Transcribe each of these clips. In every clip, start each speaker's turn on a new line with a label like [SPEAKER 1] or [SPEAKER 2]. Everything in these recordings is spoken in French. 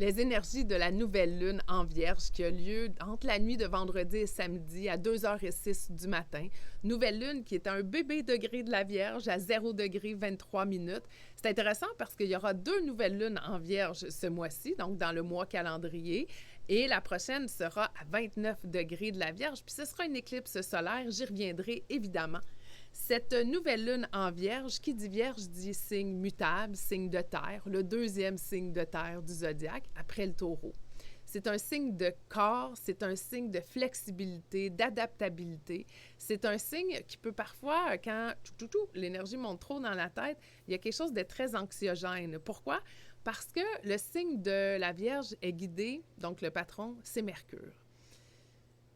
[SPEAKER 1] Les énergies de la nouvelle lune en Vierge qui a lieu entre la nuit de vendredi et samedi à 2h06 du matin. Nouvelle lune qui est un bébé degré de la Vierge à 0 degré 23 minutes. C'est intéressant parce qu'il y aura 2 nouvelles lunes en Vierge ce mois-ci, donc dans le mois calendrier. Et la prochaine sera à 29 degrés de la Vierge. Puis ce sera une éclipse solaire, j'y reviendrai évidemment. Cette nouvelle lune en Vierge, qui dit Vierge dit signe mutable, signe de terre, le deuxième signe de terre du zodiaque après le Taureau. C'est un signe de corps, c'est un signe de flexibilité, d'adaptabilité. C'est un signe qui peut parfois, quand l'énergie monte trop dans la tête, il y a quelque chose de très anxiogène. Pourquoi? Parce que le signe de la Vierge est guidé, donc le patron, c'est Mercure.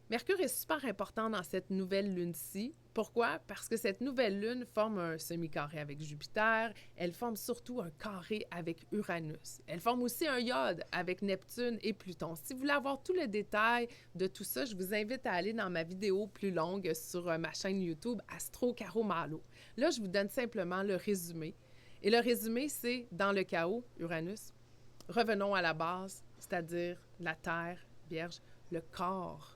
[SPEAKER 1] Mercure est super important dans cette nouvelle lune-ci. Pourquoi? Parce que cette nouvelle lune forme un semi-carré avec Jupiter. Elle forme surtout un carré avec Uranus. Elle forme aussi un iode avec Neptune et Pluton. Si vous voulez avoir tout le détail de tout ça, je vous invite à aller dans ma vidéo plus longue sur ma chaîne YouTube Astro Caro Malo. Là, je vous donne simplement le résumé. Et le résumé, c'est dans le chaos, Uranus. Revenons à la base, c'est-à-dire la Terre, Vierge, le corps.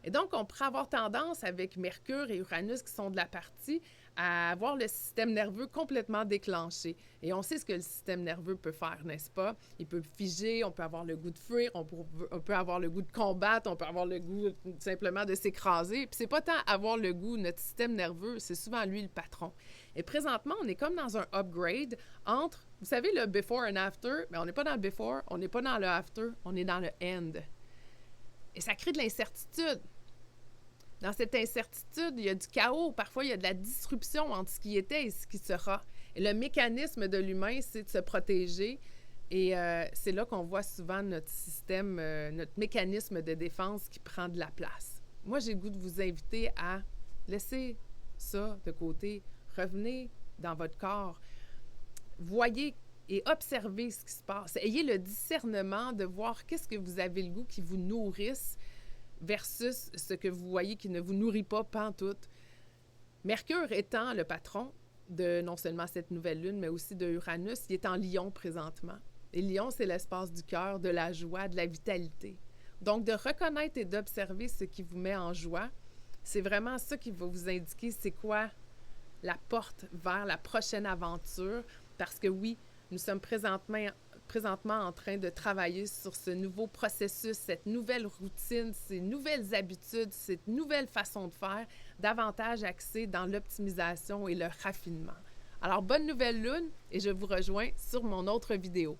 [SPEAKER 1] Et donc, on pourrait avoir tendance avec Mercure et Uranus qui sont de la partie à avoir le système nerveux complètement déclenché. Et on sait ce que le système nerveux peut faire, n'est-ce pas? Il peut figer, on peut avoir le goût de fuir, on peut avoir le goût de combattre, on peut avoir le goût simplement de s'écraser. Puis c'est pas tant avoir le goût, notre système nerveux, c'est souvent lui le patron. Et présentement, on est comme dans un upgrade entre, vous savez, le before and after, mais on n'est pas dans le before, on n'est pas dans le after, on est dans le end. Et ça crée de l'incertitude. Dans cette incertitude, il y a du chaos. Parfois, il y a de la disruption entre ce qui était et ce qui sera. Et le mécanisme de l'humain, c'est de se protéger. Et c'est là qu'on voit souvent notre système, notre mécanisme de défense qui prend de la place. Moi, j'ai le goût de vous inviter à laisser ça de côté. Revenez dans votre corps. Voyez et observez ce qui se passe. Ayez le discernement de voir qu'est-ce que vous avez le goût qui vous nourrisse versus ce que vous voyez qui ne vous nourrit pas pantoute. Mercure étant le patron de non seulement cette nouvelle lune, mais aussi de Uranus, il est en Lion présentement. Et Lion, c'est l'espace du cœur, de la joie, de la vitalité. Donc, de reconnaître et d'observer ce qui vous met en joie, c'est vraiment ça qui va vous indiquer c'est quoi la porte vers la prochaine aventure. Parce que oui, nous sommes présentement en train de travailler sur ce nouveau processus, cette nouvelle routine, ces nouvelles habitudes, cette nouvelle façon de faire, davantage axée dans l'optimisation et le raffinement. Alors, bonne nouvelle lune et je vous rejoins sur mon autre vidéo.